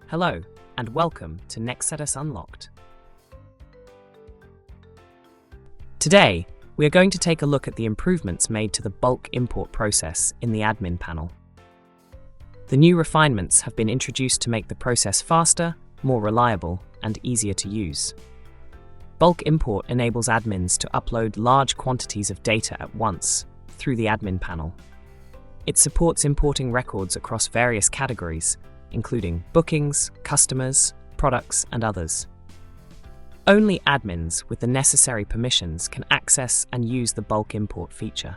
Hello, and welcome to Nexudus Unlocked. Today, we are going to take a look at the improvements made to the bulk import process in the admin panel. The new refinements have been introduced to make the process faster, more reliable, and easier to use. Bulk import enables admins to upload large quantities of data at once through the admin panel. It supports importing records across various categories, including bookings, customers, products, and others. Only admins with the necessary permissions can access and use the bulk import feature.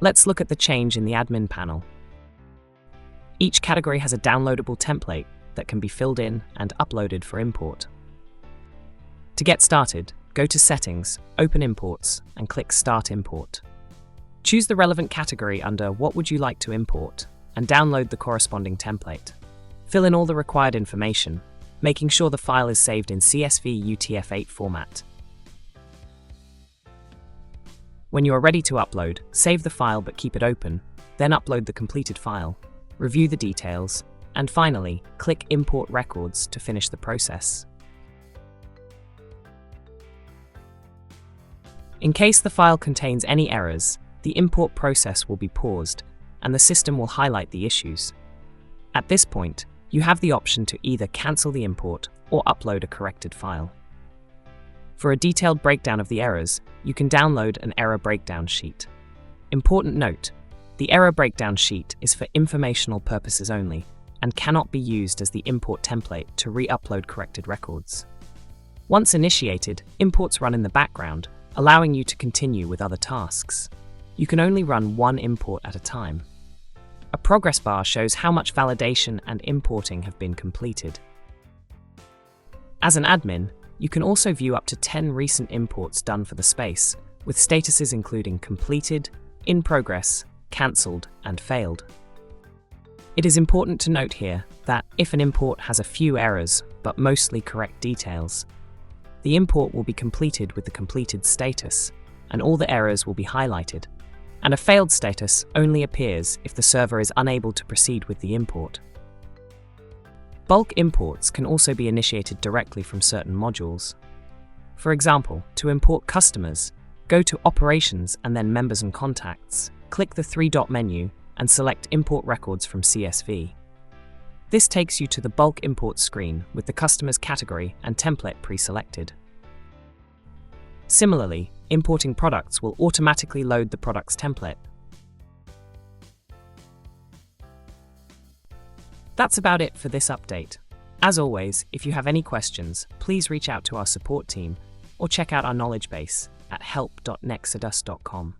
Let's look at the change in the admin panel. Each category has a downloadable template that can be filled in and uploaded for import. To get started, go to Settings, open Imports, and click Start Import. Choose the relevant category under What would you like to import, and download the corresponding template. Fill in all the required information, making sure the file is saved in CSV UTF-8 format. When you are ready to upload, save the file but keep it open, then upload the completed file, review the details, and finally, click Import Records to finish the process. In case the file contains any errors, the import process will be paused, and the system will highlight the issues. At this point, you have the option to either cancel the import or upload a corrected file. For a detailed breakdown of the errors, you can download an error breakdown sheet. Important note, the error breakdown sheet is for informational purposes only and cannot be used as the import template to re-upload corrected records. Once initiated, imports run in the background, allowing you to continue with other tasks. You can only run one import at a time. A progress bar shows how much validation and importing have been completed. As an admin, you can also view up to 10 recent imports done for the space, with statuses including completed, in progress, cancelled, and failed. It is important to note here that if an import has a few errors, but mostly correct details, the import will be completed with the completed status, and all the errors will be highlighted. And a failed status only appears if the server is unable to proceed with the import. Bulk imports can also be initiated directly from certain modules. For example, to import customers, go to Operations and then Members and Contacts, click the three-dot menu, and select Import Records from CSV. This takes you to the bulk import screen with the customer's category and template pre-selected. Similarly, importing products will automatically load the product's template. That's about it for this update. As always, if you have any questions, please reach out to our support team or check out our knowledge base at help.nexudus.com.